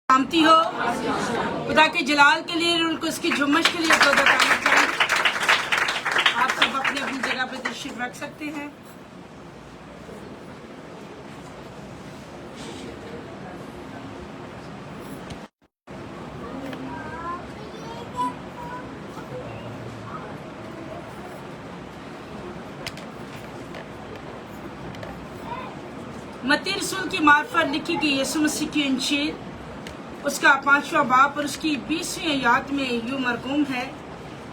शांति हो। खुदा के जलाल के लिए और उसकी जुम्मश के लिए दुआ करना चाहिए। आप सब अपनी अपनी जगह पर तशरीफ रख सकते हैं। मत्ती रसूल की मार्फत लिखी गई यीशु मसीह की इंजील उसका 5वां बाब और उसकी 20वीं आयत में यूं मरकूम है,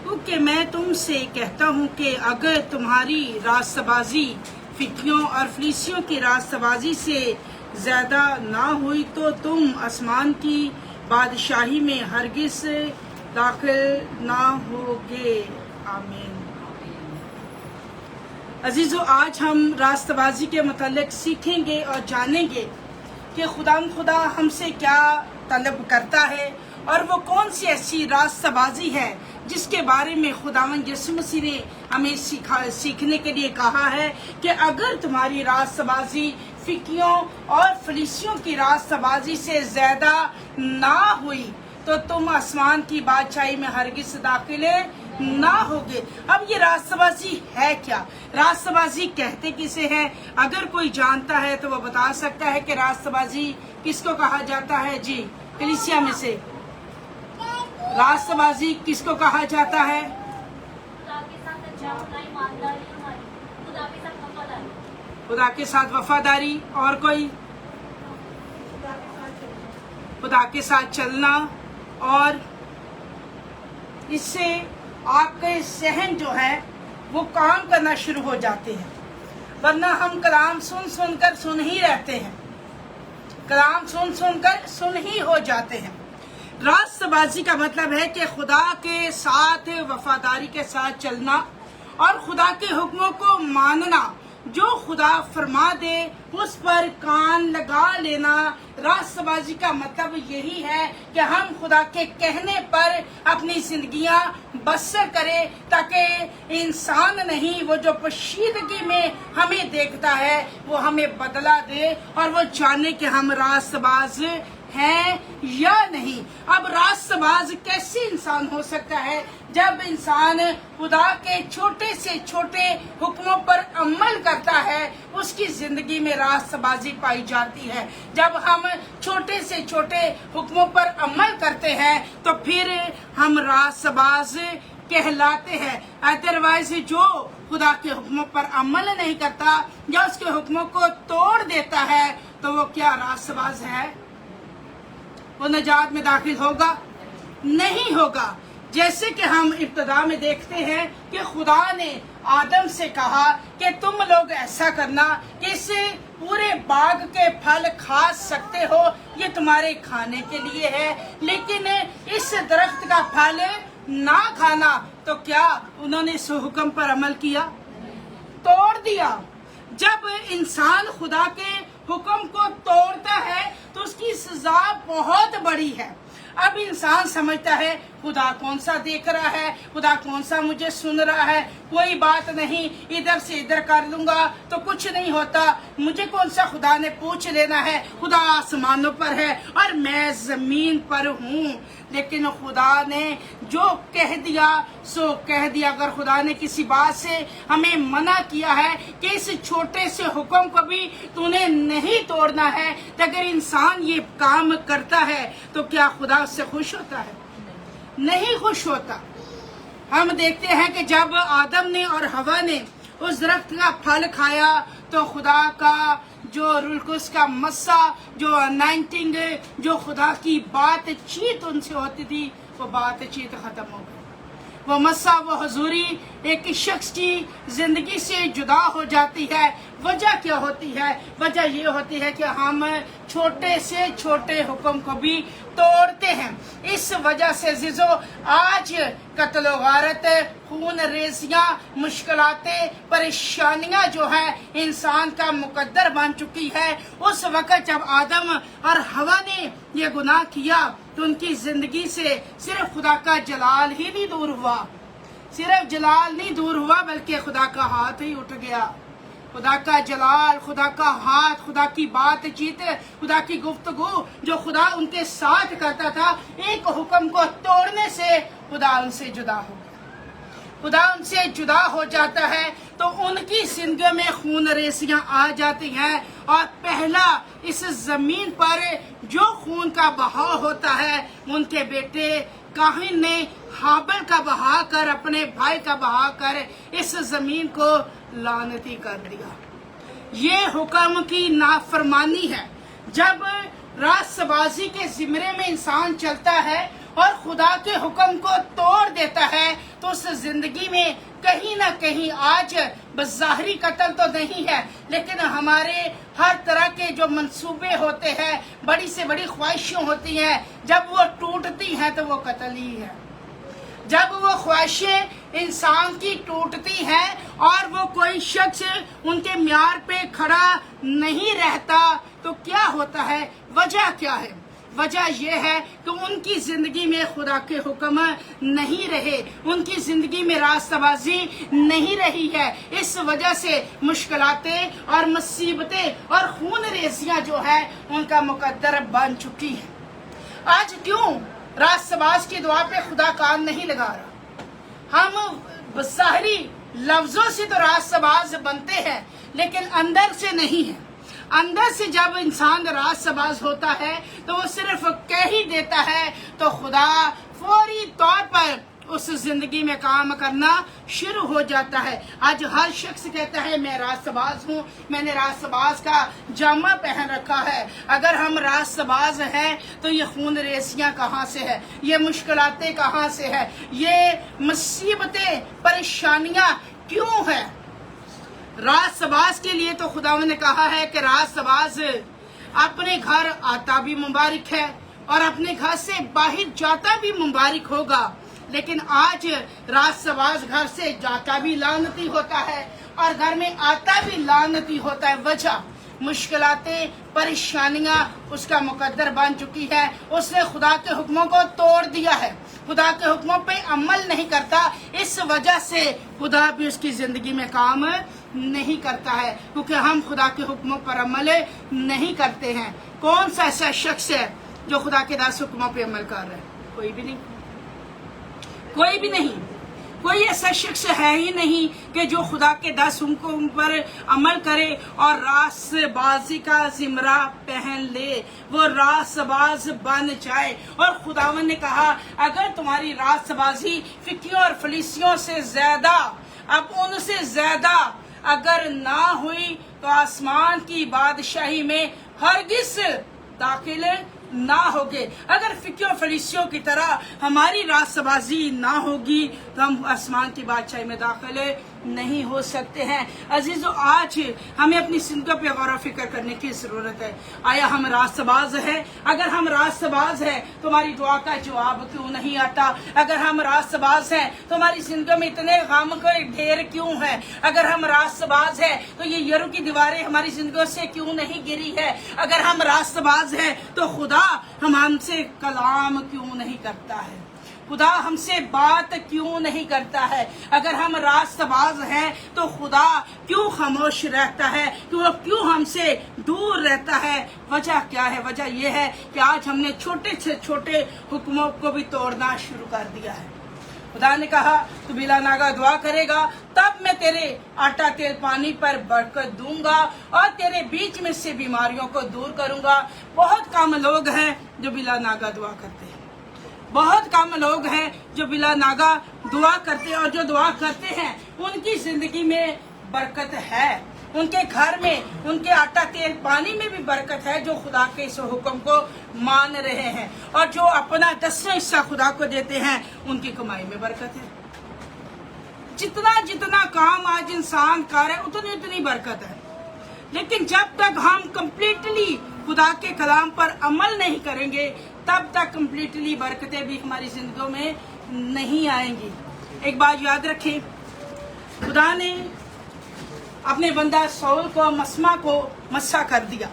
क्योंकि मैं तुमसे कहता हूँ कि अगर तुम्हारी रास्तबाजी फिक्रियों और फलीसियों की रास्तबाजी से ज़्यादा ना हुई तो तुम आसमान की बादशाही में हरगिज़ दाखिल ना होगे। आमीन। अजीज़ों, आज हम रास्तबाजी के मतलब सीखेंगे और जानेंगे कि खुदा हमसे क्या तलब करता है और वो कौन सी ऐसी रास्तबाजी है जिसके बारे में खुदावंद यीशु मसीह ने हमें सीखने के लिए कहा है कि अगर तुम्हारी रास्तबाजी फिक्रियों और फलीसियों की रास्तबाजी से ज़्यादा ना हुई तो तुम आसमान की बादशाही में हरगिज़ दाखिल ना होगे। अब ये रास्तबाजी है क्या? रास्तबाजी कहते किसे हैं? अगर कोई जानता है तो वो बता सकता है कि रास्तबाजी किसको कहा जाता है। जी, कलीसिया में से रास्तबाजी किसको कहा जाता है? खुदा के साथ वफादारी। और कोई? खुदा के साथ चलना। और इससे आपके सहन जो है वो काम करना शुरू हो जाते हैं, वरना हम कलाम सुनकर सुन ही रहते हैं, कलाम सुनकर सुन ही हो जाते हैं। रास्तबाजी का मतलब है कि खुदा के साथ वफादारी के साथ चलना और खुदा के हुक्मों को मानना, जो खुदा फरमा दे उस पर कान लगा लेना। रास्तबाजी का मतलब यही है कि हम खुदा के कहने पर अपनी जिंदगियां बसर करें, ताकि इंसान नहीं, वो जो पोशीदगी में हमें देखता है वो हमें बदला दे और वो जाने कि हम रास्तबाज हैं या नहीं। अब रास्तबाज कैसे इंसान हो सकता है? जब इंसान खुदा के छोटे से छोटे हुक्मों पर अमल करता है उसकी जिंदगी में रास्तबाजी पाई जाती है। जब हम छोटे से छोटे हुक्मों पर अमल करते हैं तो फिर हम रास्तबाज कहलाते हैं। अदरवाइज जो खुदा के हुक्मों पर अमल नहीं करता या उसके हुक्मों को तोड़ देता है तो वो क्या रास्तबाज है? वो नजात में दाखिल होगा? नहीं होगा। जैसे कि हम इब्तिदा में देखते हैं कि खुदा ने आदम से कहा कि तुम लोग ऐसा करना कि इस पूरे बाग के फल खा सकते हो, ये तुम्हारे खाने के लिए है, लेकिन इस दरख्त का फल ना खाना। तो क्या उन्होंने इस हुक्म पर अमल किया? तोड़ दिया। जब इंसान खुदा के हुक्म को तोड़ता है तो उसकी सजा बहुत बड़ी है। अब इंसान समझता है खुदा कौन सा देख रहा है, खुदा कौन सा मुझे सुन रहा है, कोई बात नहीं, इधर से इधर कर लूंगा तो कुछ नहीं होता, मुझे कौन सा खुदा ने पूछ लेना है, खुदा आसमानों पर है और मैं जमीन पर हूँ। लेकिन खुदा ने जो कह दिया सो कह दिया। अगर खुदा ने किसी बात से हमें मना किया है कि इस छोटे से हुक्म को भी तूने नहीं तोड़ना है, तो अगर इंसान ये काम करता है तो क्या खुदा उससे खुश होता है? नहीं खुश होता। हम देखते हैं कि जब आदम ने और हवा ने उस दरख्त का फल खाया तो खुदा का जो रुल्कुस का मस्सा, जो अनाइंटिंग, जो खुदा की बातचीत उनसे होती थी, वो बातचीत खत्म हो गई। वो मस्सा, वो हजूरी एक शख्स की जिंदगी से जुदा हो जाती है। वजह क्या होती है? वजह ये होती है कि हम छोटे से छोटे हुक्म को भी तोड़ते हैं। इस वजह से अज़ीज़ों, आज कत्ल गारत, खून रेजियाँ, मुश्किलातें, परेशानियाँ जो है इंसान का मुकद्दर बन चुकी है। उस वक़्त जब आदम और हवा ने ये गुनाह किया तो उनकी जिंदगी से सिर्फ खुदा का जलाल ही नहीं दूर हुआ, सिर्फ जलाल नहीं दूर हुआ बल्कि खुदा का हाथ ही उठ गया। खुदा का जलाल, खुदा का हाथ, खुदा की बातचीत, खुदा की गुफ्तगू जो खुदा उनके साथ करता था, एक हुक्म को तोड़ने से खुदा उनसे जुदा हो गया। खुदा उनसे जुदा हो जाता है तो उनकी जिंदगी में खून रेसियां आ जाती हैं, और पहला इस जमीन पर जो खून का बहाव होता है, उनके बेटे काहिन ने हाबिल का बहा कर, अपने भाई का बहा कर इस जमीन को लानती कर दिया। ये हुक्म की नाफरमानी है। जब रास्तबाजी के जिम्रे में इंसान चलता है और खुदा के हुक्म को तोड़ देता है, तो उस जिंदगी में कहीं ना कहीं आज बज़ाहिरी कत्ल तो नहीं है, लेकिन हमारे हर तरह के जो मंसूबे होते हैं, बड़ी से बड़ी ख्वाहिशें होती हैं, जब वो टूटती हैं तो वो कत्ल ही है। जब वो ख्वाहिशें इंसान की टूटती हैं और वो कोई शख्स उनके म्यार पे खड़ा नहीं रहता, तो क्या होता है? वजह क्या है? वजह यह है कि उनकी जिंदगी में खुदा के हुक्म नहीं रहे, उनकी जिंदगी में रास्तबाजी नहीं रही है। इस वजह से मुश्किलातें और मुसीबतें और खून रेजियां जो है उनका मुकद्दर बन चुकी है। आज क्यों रास्तबाज की दुआ पे खुदा कान नहीं लगा रहा? हम बज़ाहिरी लफ्जों से तो रास्तबाज बनते हैं, लेकिन अंदर से नहीं है। अंदर से जब इंसान रास्तबाज होता है तो वो सिर्फ कह ही देता है, तो खुदा फौरी तौर पर उस जिंदगी में काम करना शुरू हो जाता है। आज हर शख्स कहता है मैं रास्तबाज हूँ, मैंने रास्तबाज का जामा पहन रखा है। अगर हम रास्तबाज हैं तो ये खून रेसियां कहाँ से है, ये मुश्किलातें कहाँ से है, ये मुसीबतें परेशानियां क्यों है? रास्तबाज के लिए तो खुदा ने कहा है कि रास्तबाज अपने घर आता भी मुबारक है और अपने घर से बाहर जाता भी मुबारक होगा। लेकिन आज रास्तबाज घर से जाता भी लानती होता है और घर में आता भी लानती होता है। वजह मुश्किलातें, परेशानियां उसका मुकद्दर बन चुकी है। उसने खुदा के हुक्मों को तोड़ दिया है, खुदा के हुक्मों पे अमल नहीं करता। इस वजह से खुदा भी उसकी जिंदगी में काम नहीं करता है, क्योंकि हम खुदा के हुक्मों पर अमल नहीं करते हैं। कौन सा ऐसा शख्स है जो खुदा के 10 हुक्मों पे अमल कर रहा है? कोई भी नहीं, कोई भी नहीं। कोई ऐसा शख्स है ही नहीं कि जो खुदा के 10 हुक्मों पर अमल करे और रास्तबाजी का जिम्रा पहन ले, वो रास्तबाज बन जाए। और खुदावन ने कहा अगर तुम्हारी रास्तबाजी फिकियों और फलिसियों से ज्यादा, अब उनसे ज्यादा अगर ना हुई, तो आसमान की बादशाही में हरगिज दाखिल ना होगे। अगर फिकियों फलिसियों की तरह हमारी रास्तबाजी ना होगी तो हम आसमान की बादशाही में दाखिल नहीं हो सकते हैं। अजीजों, आज हमें अपनी जिंदगी पे गौर फिक्र करने की जरूरत है। आया हम रास्तबाज है? अगर हम रास्तबाज है तो हमारी दुआ का जवाब क्यों नहीं आता? अगर हम रास्तबाज है तो हमारी जिंदगी में इतने गम के ढेर क्यों है? अगर हम रास्तबाज है तो ये यरू की दीवारें हमारी जिंदगी से क्यों नहीं गिरी है? अगर हम रास्तबाज है तो खुदा हमसे कलाम क्यों नहीं करता है? खुदा हमसे बात क्यों नहीं करता है? अगर हम रास्तबाज हैं तो खुदा क्यों खामोश रहता है? क्यों हमसे दूर रहता है? वजह क्या है? वजह यह है कि आज हमने छोटे से छोटे हुक्मों को भी तोड़ना शुरू कर दिया है। खुदा ने कहा तू बिला नागा दुआ करेगा तब मैं तेरे आटा तेल पानी पर बरकत दूंगा और तेरे बीच में से बीमारियों को दूर करूंगा। बहुत कम लोग हैं जो बिला नागा दुआ करते हैं, बहुत कम लोग हैं जो बिला नागा दुआ करते हैं, और जो दुआ करते हैं उनकी जिंदगी में बरकत है, उनके घर में, उनके आटा तेल पानी में भी बरकत है, जो खुदा के इस हुक्म को मान रहे हैं। और जो अपना 10वां हिस्सा खुदा को देते हैं उनकी कमाई में बरकत है। जितना जितना काम आज इंसान कर रहा है उतनी उतनी बरकत है। लेकिन जब तक हम कंप्लीटली खुदा के कलाम पर अमल नहीं करेंगे तब तक कंप्लीटली बरकतें भी हमारी जिंदगी में नहीं आएंगी। एक बात याद रखें, खुदा ने अपने बंदा सौल को मसमा को मस्सा कर दिया।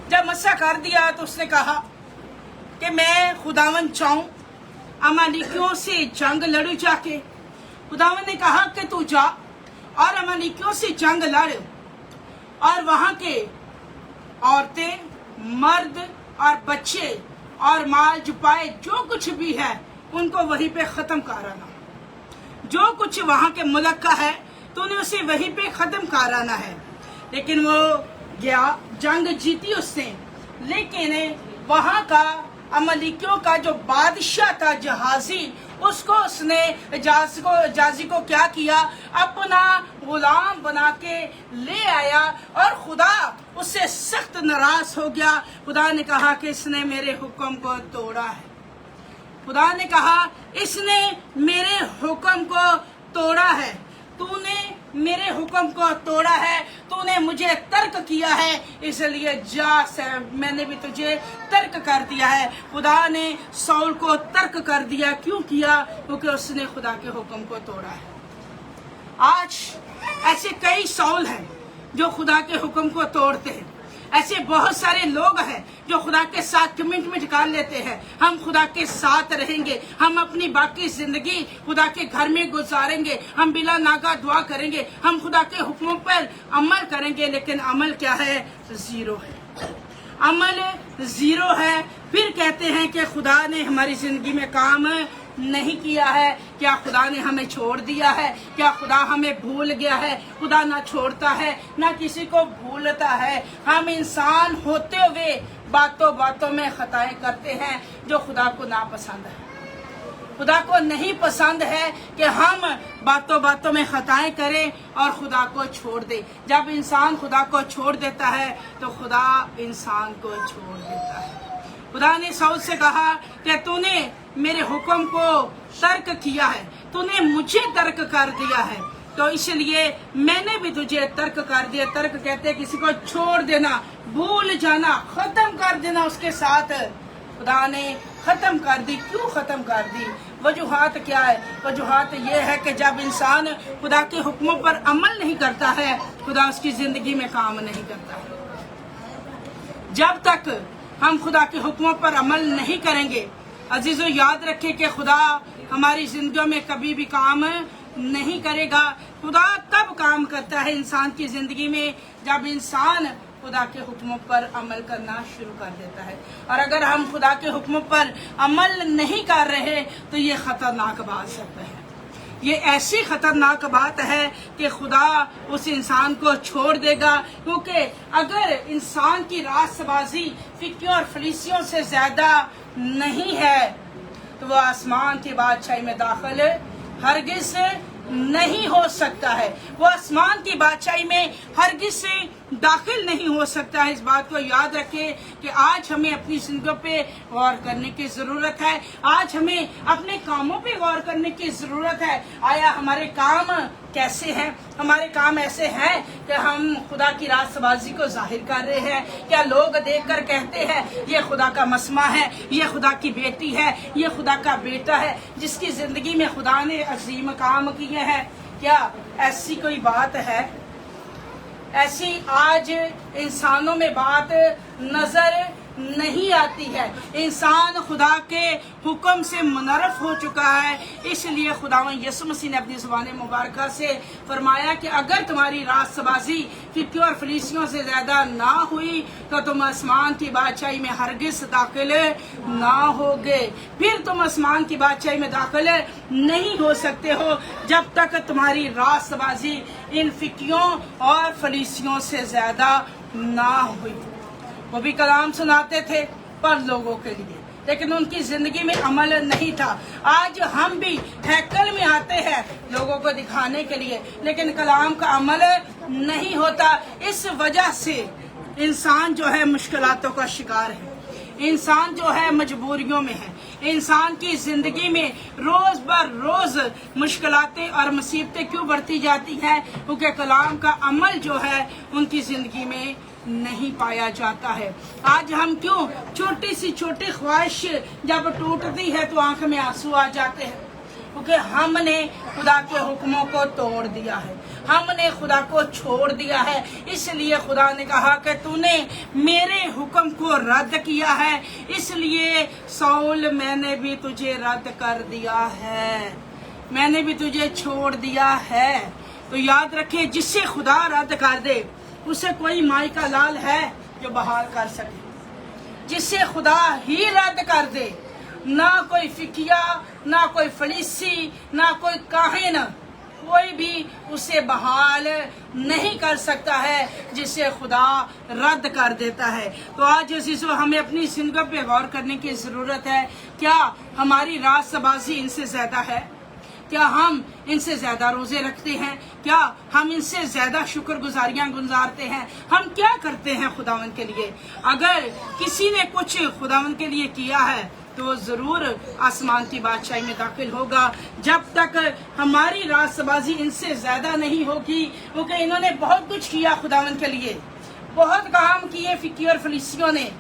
जब मस्सा कर दिया तो उसने कहा कि मैं खुदावन चाहूं अमालिकियों से जंग लड़ू जाके। खुदावन ने कहा कि तू जा और अमालिकियों से जंग लड़ और वहाँ के औरतें, मर्द और बच्चे और माल जुपाए जो कुछ भी है उनको वहीं पे ख़त्म कराना। जो कुछ वहाँ के मुल्क का है तो उन्हें उसे वहीं पे ख़त्म कराना है। लेकिन वो गया, जंग जीती उसने, लेकिन वहाँ का अमलिकियों का जो बादशाह था जहाजी, उसको उसने जाजी को क्या किया, अपना गुलाम बना के ले आया और खुदा उससे सख्त नाराज हो गया। खुदा ने कहा कि इसने मेरे हुक्म को तोड़ा है। खुदा ने कहा इसने मेरे हुक्म को तोड़ा है, तूने मेरे हुक्म को तोड़ा है, तूने मुझे तर्क किया है, इसलिए जा से मैंने भी तुझे तर्क कर दिया है। खुदा ने सौल को तर्क कर दिया। क्यों किया? क्योंकि उसने खुदा के हुक्म को तोड़ा है। आज ऐसे कई सौल हैं जो खुदा के हुक्म को तोड़ते हैं। ऐसे बहुत सारे लोग हैं जो खुदा के साथ कमिटमेंट कर लेते हैं, हम खुदा के साथ रहेंगे, हम अपनी बाकी जिंदगी खुदा के घर में गुजारेंगे, हम बिला नागा दुआ करेंगे, हम खुदा के हुक्मों पर अमल करेंगे, लेकिन अमल क्या है? जीरो है। अमल जीरो है। फिर कहते हैं कि खुदा ने हमारी जिंदगी में काम नहीं किया है। क्या खुदा ने हमें छोड़ दिया है? क्या खुदा हमें भूल गया है? खुदा ना छोड़ता है ना किसी को भूलता है। हम इंसान होते हुए बातों बातों में खताएं करते हैं जो खुदा को नापसंद है। खुदा को नहीं पसंद है कि हम बातों बातों में खताएं करें और खुदा को छोड़ दे। जब इंसान खुदा को छोड़ देता है तो खुदा इंसान को छोड़ देता है। खुदा ने सऊल से कहा कि तूने मेरे हुक्म को तर्क किया है, तूने मुझे तर्क कर दिया है, तो इसलिए मैंने भी तुझे तर्क कर दिया। तर्क कहते हैं किसी को छोड़ देना, भूल जाना, खत्म कर देना उसके साथ। खुदा ने खत्म कर दी। क्यों खत्म कर दी? वजूहात क्या है? वजूहात ये है कि जब इंसान खुदा के हुक्मों पर अमल नहीं करता है, खुदा उसकी जिंदगी में काम नहीं करता है। जब तक हम खुदा के हुक्मों पर अमल नहीं करेंगे, अजीजों याद रखें कि खुदा हमारी जिंदगी में कभी भी काम नहीं करेगा। खुदा तब काम करता है इंसान की जिंदगी में जब इंसान खुदा के हुक्मों पर अमल करना शुरू कर देता है। और अगर हम खुदा के हुक्मों पर अमल नहीं कर रहे तो ये खतरनाक बात है। ये ऐसी खतरनाक बात है कि खुदा उस इंसान को छोड़ देगा, क्योंकि अगर इंसान की रास्तबाजी फिक्रियों और फलीसियों से ज्यादा नहीं है तो वो आसमान की बादशाही में दाखिल हरगिज नहीं हो सकता है। वो आसमान की बादशाही में हरगिज से दाखिल नहीं हो सकता है। इस बात को याद रखें कि आज हमें अपनी जिंदगी पे गौर करने की जरूरत है। आज हमें अपने कामों पे गौर करने की जरूरत है। आया हमारे काम कैसे हैं? हमारे काम ऐसे हैं कि हम खुदा की रास्तबाजी को जाहिर कर रहे हैं? क्या लोग देखकर कहते हैं ये खुदा का मसमा है, ये खुदा की बेटी है, ये खुदा का बेटा है जिसकी जिंदगी में खुदा ने अजीम काम किए हैं? क्या ऐसी कोई बात है? ऐसी आज इंसानों में बात नजर नहीं आती है। इंसान खुदा के हुक्म से मुनरफ हो चुका है। इसलिए खुदावंद यीशु मसीह ने अपनी ज़ुबान मुबारक से फरमाया कि अगर तुम्हारी रास्तबाजी फिक्रियों और फलीसियों से ज्यादा ना हुई तो तुम आसमान की बादशाही में हरगिज दाखिल ना होगे। फिर तुम आसमान की बादशाही में दाखिल नहीं हो सकते हो जब तक तुम्हारी रास्तबाजी इन फिक्रियों और फलीसियों से ज्यादा ना हुई। वो भी कलाम सुनाते थे पर लोगों के लिए, लेकिन उनकी जिंदगी में अमल नहीं था। आज हम भी हैकल में आते हैं लोगों को दिखाने के लिए, लेकिन कलाम का अमल नहीं होता। इस वजह से इंसान जो है मुश्किलातों का शिकार है, इंसान जो है मजबूरियों में है, इंसान की जिंदगी में रोज बर रोज मुश्किलातें और मुसीबतें क्यों बढ़ती जाती हैं? क्योंकि कलाम का अमल जो है उनकी जिंदगी में नहीं पाया जाता है। आज हम क्यों छोटी सी छोटी ख्वाहिश जब टूटती है तो आंख में आंसू आ जाते हैं? क्योंकि हमने खुदा के हुक्मों को तोड़ दिया है, हमने खुदा को छोड़ दिया है। इसलिए खुदा ने कहा कि तूने मेरे हुक्म को रद्द किया है, इसलिए सौल मैंने भी तुझे रद्द कर दिया है, मैंने भी तुझे छोड़ दिया है। तो याद रखिए, जिससे खुदा रद्द कर दे उसे कोई माई का लाल है जो बहाल कर सके। जिसे खुदा ही रद्द कर दे, ना कोई फिकिया, ना कोई फलीसी, ना कोई काहिन, कोई भी उसे बहाल नहीं कर सकता है जिसे खुदा रद्द कर देता है। तो आज अज़ीज़ों, हमें अपनी ज़िंदगी पे गौर करने की ज़रूरत है। क्या हमारी रास्तबाज़ी इनसे ज़्यादा है? क्या हम इनसे ज़्यादा रोज़े रखते हैं? क्या हम इनसे ज़्यादा शुक्रगुजारियाँ गुजारते हैं? हम क्या करते हैं खुदावंद के लिए? अगर किसी ने कुछ खुदावंद के लिए किया है तो ज़रूर आसमान की बादशाही में दाखिल होगा। जब तक हमारी रास्तबाजी इनसे ज़्यादा नहीं होगी, क्योंकि इन्होंने बहुत कुछ किया खुदावंद के लिए, बहुत काम किए फिकी और फलीसियों ने,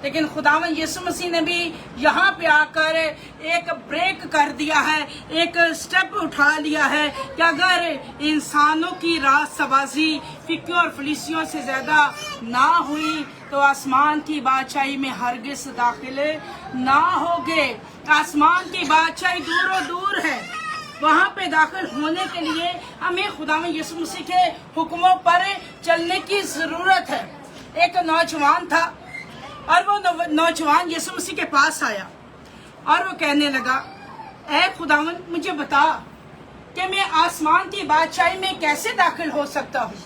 लेकिन खुदावंद यीशु मसीह ने भी यहाँ पे आकर एक ब्रेक कर दिया है, एक स्टेप उठा लिया है कि अगर इंसानों की रास्तबाजी फिकी और फलीसियों से ज़्यादा ना हुई तो आसमान की बादशाही में हरगिज़ दाखिल ना होगे। आसमान की बादशाही दूर दूर है, वहाँ पे दाखिल होने के लिए हमें खुदावंद यीशु मसीह के हुक्मों पर चलने की ज़रूरत है। एक नौजवान था और वो नौजवान यीशु मसीह के पास आया और वो कहने लगा, ऐ खुदावंद, मुझे बता कि मैं आसमान की बादशाही में कैसे दाखिल हो सकता हूँ।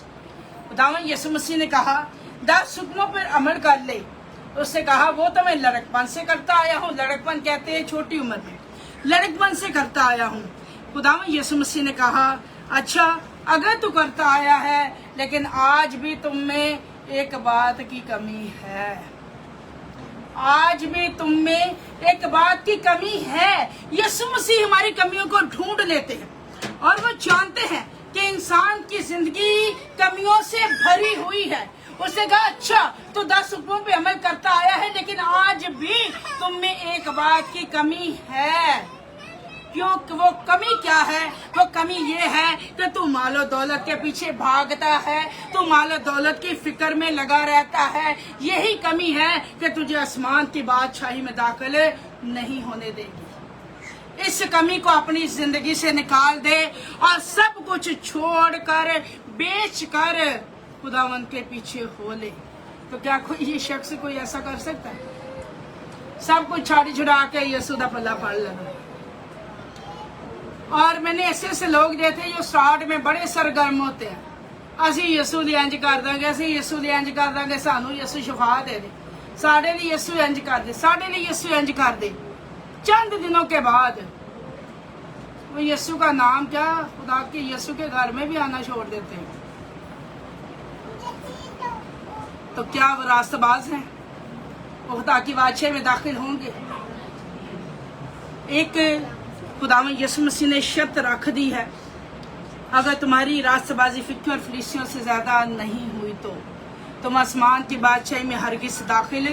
खुदावंद यीशु मसीह ने कहा, 10 हुक्मों पर अमल कर ले। उसने कहा, वो तो मैं लड़कपन से करता आया हूँ। लड़कपन कहते हैं छोटी उम्र में, लड़कपन से करता आया हूँ। खुदावंद यीशु मसीह ने कहा, अच्छा, अगर तू करता आया है, लेकिन आज भी तुम में एक बात की कमी है। आज भी तुम में एक बात की कमी है। यीशु मसीह हमारी कमियों को ढूंढ लेते हैं और वो जानते हैं कि इंसान की जिंदगी कमियों से भरी हुई है। उसने कहा, अच्छा, तो 10 हुक्मों पे अमल करता आया है, लेकिन आज भी तुम में एक बात की कमी है। क्यों? वो कमी क्या है? वो कमी ये है कि तू मालो दौलत के पीछे भागता है, तू मालो दौलत की फिक्र में लगा रहता है। यही कमी है कि तुझे आसमान की बादशाही में दाखिल नहीं होने देगी। इस कमी को अपनी जिंदगी से निकाल दे और सब कुछ छोड़कर, बेच कर खुदावंद के पीछे हो ले। तो क्या कोई ये शख्स कोई ऐसा कर सकता है? सब कुछ छाड़ी छुड़ा के यीशु दा पल्ला पड़ लेना। और मैंने ऐसे लोग देखे जो स्टार्ट में बड़े सरगर्म होते हैं, असी यीशु लिए इंज कर देंगे, असी यीशु लिए इंज कर देंगे, सानू यीशु शिफा दे दे, साढ़े लिए यीशु इंज कर दे, साढ़े लिए यीशु इंज कर दे। चंद दिनों के बाद वो यीशु का नाम क्या, खुदा के यीशु के घर में भी आना छोड़ देते हैं। तो क्या वो रास्तबाज हैं? वो खुदा की बादशाही में दाखिल होंगे? एक खुदावंद यीशु मसीह ने शर्त रख दी है, अगर तुम्हारी रास्तबाजी फिक्र और फलीसियों से ज़्यादा नहीं हुई तो तुम आसमान की बादशाही में हरगिज़ दाखिल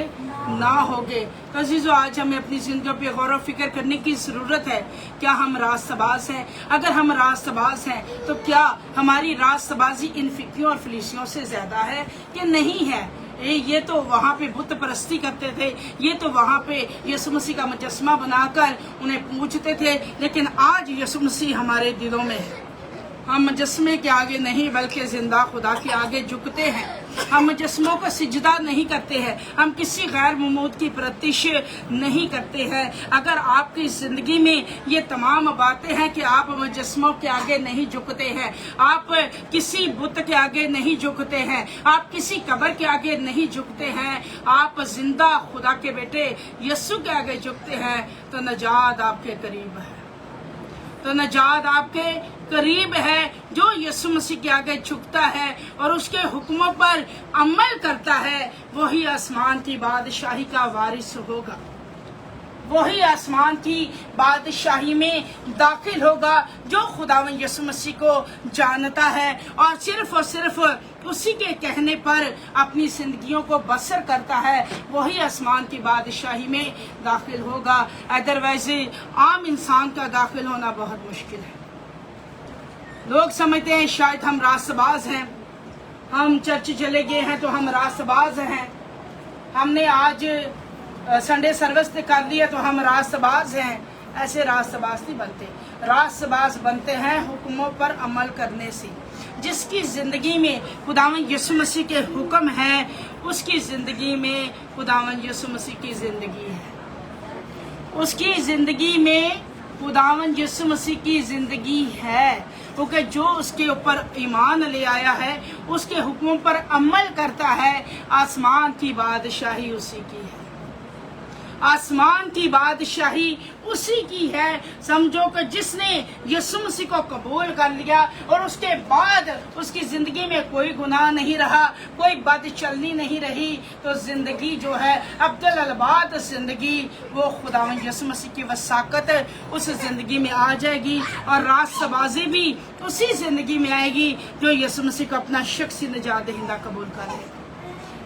ना होगे। तो अज़ीज़ों, आज हमें अपनी ज़िंदगी पे गौर व फिक्र करने की ज़रूरत है। क्या हम रास्तबाज हैं? अगर हम रास्तबाज हैं तो क्या हमारी रास्तबाजी इन फिक्रियों और फलीसियों से ज़्यादा है कि नहीं है? ये तो वहाँ पे बुत परस्ती करते थे, ये तो वहाँ पे यीशु मसीह का मुजस्मा बनाकर उन्हें पूजते थे, लेकिन आज यीशु मसीह हमारे दिलों में है। हम मुजस्मे के आगे नहीं बल्कि जिंदा खुदा के आगे झुकते हैं। हम मुजस्मों को सिजदा नहीं करते हैं, हम किसी गैर ममूद की प्रतिश नहीं करते हैं। अगर आपकी ज़िंदगी में ये तमाम बातें हैं कि आप मुजस्मों के आगे नहीं झुकते हैं, आप किसी बुत के आगे नहीं झुकते हैं, आप किसी कब्र के आगे नहीं झुकते हैं, आप जिंदा खुदा के बेटे यीशु के आगे झुकते हैं, तो नजात आपके करीब है। तो नजात आपके करीब है। जो यीशु मसीह के आगे झुकता है और उसके हुक्मों पर अमल करता है, वही आसमान की बादशाही का वारिस होगा, वही आसमान की बादशाही में दाखिल होगा। जो खुदावंद यीशु मसीह को जानता है और सिर्फ उसी के कहने पर अपनी जिंदगियों को बसर करता है, वही आसमान की बादशाही में दाखिल होगा। अदरवाइज आम इंसान का दाखिल होना बहुत मुश्किल है। लोग समझते हैं शायद हम रास्तबाज हैं, हम चर्च चले गए हैं तो हम रास्तबाज हैं, हमने आज संडे सर्विस कर लिया तो हम रास्तबाज हैं। ऐसे रास्तबाज नहीं बनते। रास्तबाज बनते हैं हुक्मों पर अमल करने से। جس کی زندگی میں خداوند یسوع مسیح کے حکم ہے، اس کی زندگی میں خداوند یسوع مسیح کی زندگی ہے، اس کی زندگی میں خداوند یسوع مسیح کی زندگی ہے، کیونکہ جو اس کے اوپر ایمان لے آیا ہے، اس کے حکموں پر عمل کرتا ہے، آسمان کی بادشاہی اسی کی ہے، آسمان کی بادشاہی اسی کی ہے۔ سمجھو کہ جس نے یسوع مسیح کو قبول کر لیا اور اس کے بعد اس کی زندگی میں کوئی گناہ نہیں رہا، کوئی بد چلنی نہیں رہی، تو زندگی جو ہے عبدالباد زندگی، وہ خداوند یسوع مسیح کی وساقت اس زندگی میں آ جائے گی، اور راست بازی بھی اسی زندگی میں آئے گی جو یسوع مسیح کو اپنا شخصی نجات دہندہ قبول کر لے گا،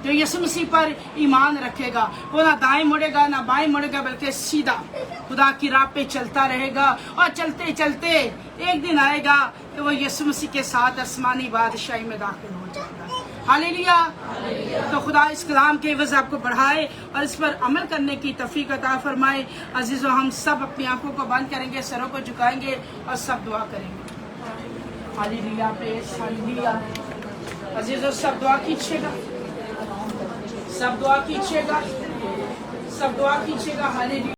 جو یسوع مسیح پر ایمان رکھے گا، وہ نہ دائیں مڑے گا نہ بائیں مڑے گا، بلکہ سیدھا خدا کی راہ پہ چلتا رہے گا، اور چلتے چلتے ایک دن آئے گا کہ وہ یسوع مسیح کے ساتھ آسمانی بادشاہی میں داخل ہو جائے گا۔ ہاللیلویا۔ تو خدا اس کلام کے عوض آپ کو بڑھائے اور اس پر عمل کرنے کی توفیق عطا فرمائے۔ عزیزو، ہم سب اپنی آنکھوں کو بند کریں گے، سروں کو جھکائیں گے اور سب دعا کریں گے۔ ہاللیلویا، پریز ہاللیلویا۔ عزیزو، سب دعا کیجیے گا، سب دعا کیجیے گا، سب دعا کیجیے گا۔ ہاللیلویا۔